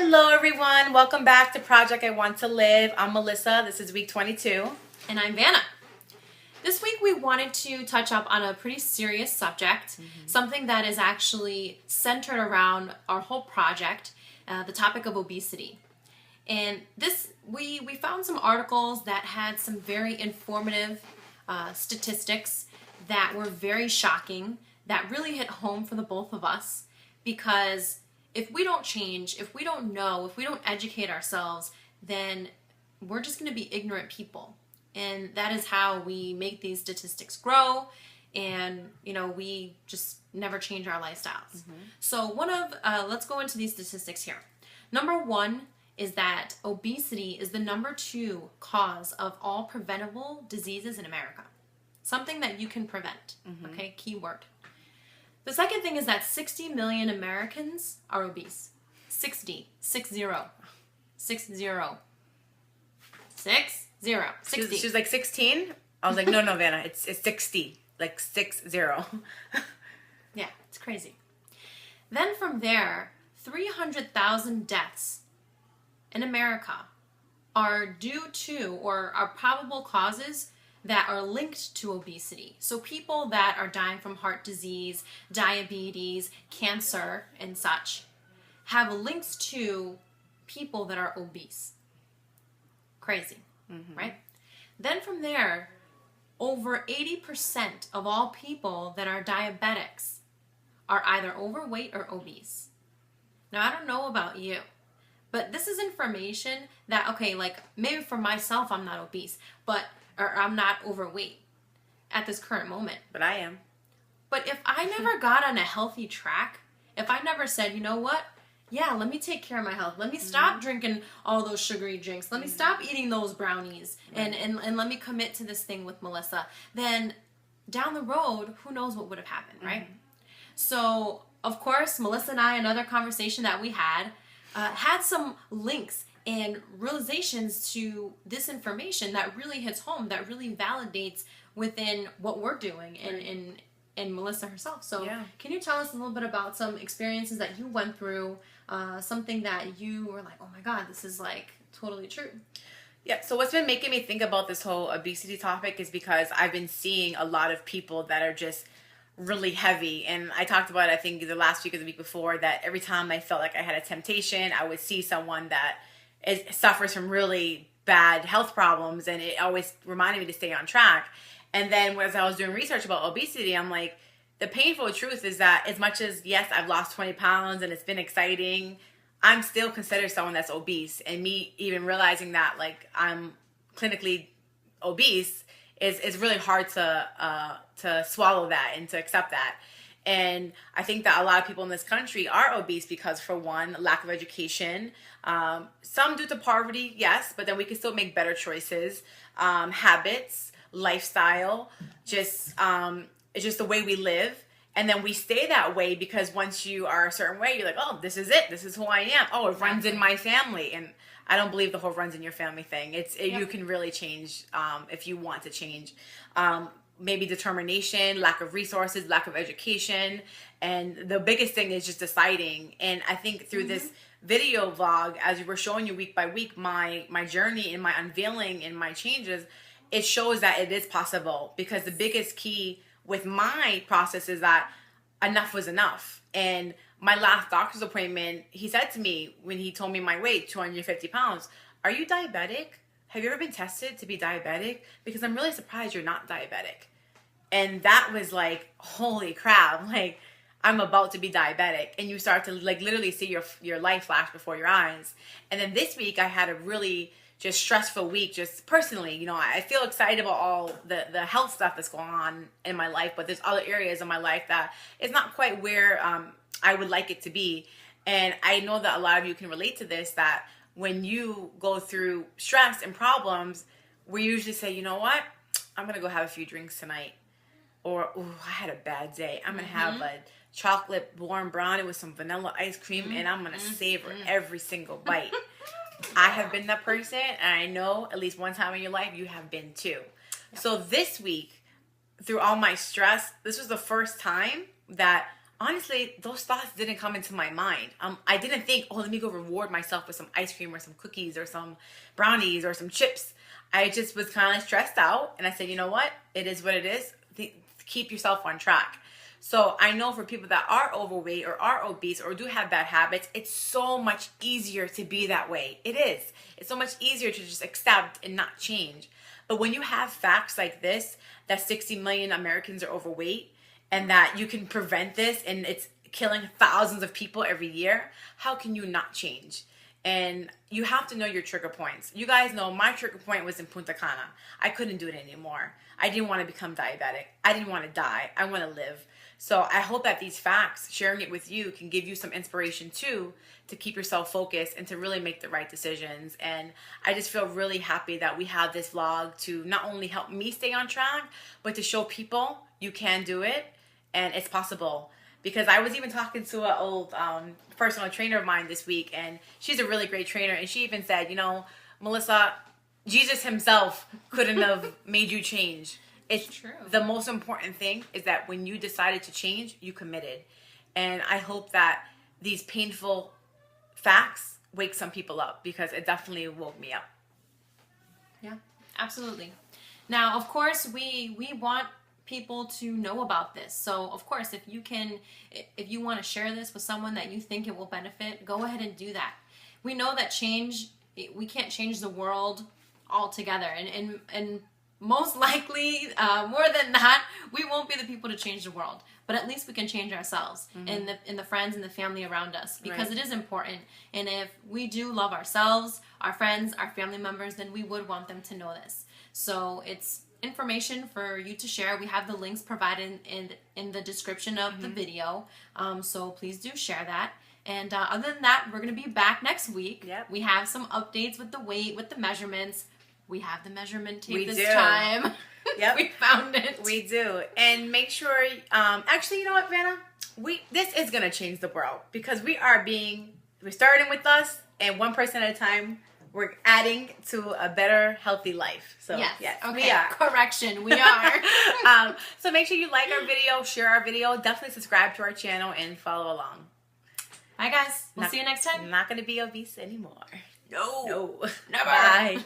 Hello everyone, welcome back to Project I Want to Live. I'm Melissa, this is week 22. And I'm Vanna. This week we wanted to touch up on a pretty serious subject, something that is actually centered around our whole project, the topic of obesity. And this, we found some articles that had some very informative statistics that were very shocking, that really hit home for the both of us, because if we don't change, if we don't know, if we don't educate ourselves, then we're just going to be ignorant people. And that is how we make these statistics grow, and we just never change our lifestyles. So let's go into these statistics here. Number one is that obesity is the number 2 cause of all preventable diseases in America. Something that you can prevent, okay, keyword. The second thing is that 60 million Americans are obese. 60. 60. 60. 60. She was like 16. I was like, no, Vanna, it's 60. Like 60. Yeah, it's crazy. Then from there, 300,000 deaths in America are due to or are probable causes that are linked to obesity. So people that are dying from heart disease, diabetes, cancer, and such have links to people that are obese. Crazy, right? Then from there, over 80% of all people that are diabetics are either overweight or obese. Now, I don't know about you, but this is information that, okay, like maybe for myself, I'm not obese, or I'm not overweight at this current moment. But I am. But if I never got on a healthy track, if I never said, you know what? Yeah, let me take care of my health. Let me stop drinking all those sugary drinks. Let me stop eating those brownies. And let me commit to this thing with Melissa. Then down the road, who knows what would have happened, right? So, of course, Melissa and I, another conversation that we had some links and realizations to this information that really hits home, that really validates within what we're doing and Melissa herself. So Can you tell us a little bit about some experiences that you went through, something that you were like, oh my God, this is like totally true? Yeah, so what's been making me think about this whole obesity topic is because I've been seeing a lot of people that are just really heavy. And I talked about, I think the last week or the week before, that every time I felt like I had a temptation, I would see someone that suffers from really bad health problems, and it always reminded me to stay on track. And then as I was doing research about obesity, I'm like, the painful truth is that as much as, yes, I've lost 20 pounds and it's been exciting, I'm still considered someone that's obese. And me even realizing that, like, I'm clinically obese is really hard to swallow that and to accept that. And I think that a lot of people in this country are obese because, for one, lack of education. Some due to poverty, yes, but then we can still make better choices. Habits, lifestyle, just the way we live. And then we stay that way because once you are a certain way, you're like, oh, this is it. This is who I am. Oh, it runs in my family. And I don't believe the whole runs in your family thing. You can really change if you want to change. Maybe determination, lack of resources, lack of education. And the biggest thing is just deciding. And I think through this video vlog, as we were showing you week by week, my journey and my unveiling and my changes, it shows that it is possible. Because the biggest key with my process is that enough was enough. And my last doctor's appointment, he said to me when he told me my weight, 250 pounds, are you diabetic? Have you ever been tested to be diabetic? Because I'm really surprised you're not diabetic. And that was like, holy crap, like I'm about to be diabetic. And you start to like literally see your life flash before your eyes. And then this week I had a really just stressful week, just personally. I feel excited about all the health stuff that's going on in my life, but there's other areas of my life that is not quite where I would like it to be. And I know that a lot of you can relate to this, that when you go through stress and problems, we usually say, you know what? I'm going to go have a few drinks tonight. Or, ooh, I had a bad day. I'm going to have a chocolate warm brownie with some vanilla ice cream, and I'm going to savor every single bite. I have been that person, and I know at least one time in your life you have been too. So this week, through all my stress, this was the first time that honestly, those thoughts didn't come into my mind. I didn't think, oh, let me go reward myself with some ice cream or some cookies or some brownies or some chips. I just was kind of stressed out, and I said, you know what? It is what it is. Keep yourself on track. So I know for people that are overweight or are obese or do have bad habits, it's so much easier to be that way. It is. It's so much easier to just accept and not change. But when you have facts like this, that 60 million Americans are overweight, and that you can prevent this and it's killing thousands of people every year, how can you not change? And you have to know your trigger points. You guys know my trigger point was in Punta Cana. I couldn't do it anymore. I didn't want to become diabetic. I didn't want to die. I want to live. So I hope that these facts, sharing it with you, can give you some inspiration too, to keep yourself focused and to really make the right decisions. And I just feel really happy that we have this vlog to not only help me stay on track, but to show people you can do it and it's possible. Because I was even talking to an old personal trainer of mine this week, and she's a really great trainer, and she even said, you know, Melissa, Jesus himself couldn't have made you change. It's true. The most important thing is that when you decided to change, you committed. And I hope that these painful facts wake some people up, because it definitely woke me up. Yeah, absolutely. Now, of course, we want people to know about this. So, of course, if you want to share this with someone that you think it will benefit, go ahead and do that. We know that we can't change the world altogether. And most likely, more than that, we won't be the people to change the world. But at least we can change ourselves and the friends and the family around us, because it is important. And if we do love ourselves, our friends, our family members, then we would want them to know this. So it's information for you to share. We have the links provided in the description of the video. So please do share that. And other than that, we're going to be back next week. Yep. We have some updates with the weight, with the measurements. We have the measurement tape this time. Yep. We found it. We do. And make sure, actually, you know what, Vanna? This is going to change the world, because we're starting with us, and one person at a time, we're adding to a better, healthy life. So, yes, okay. We are. Correction, we are. So make sure you like our video, share our video, definitely subscribe to our channel, and follow along. Bye, guys. We'll see you next time. I'm not going to be obese anymore. No. No. Never. Bye.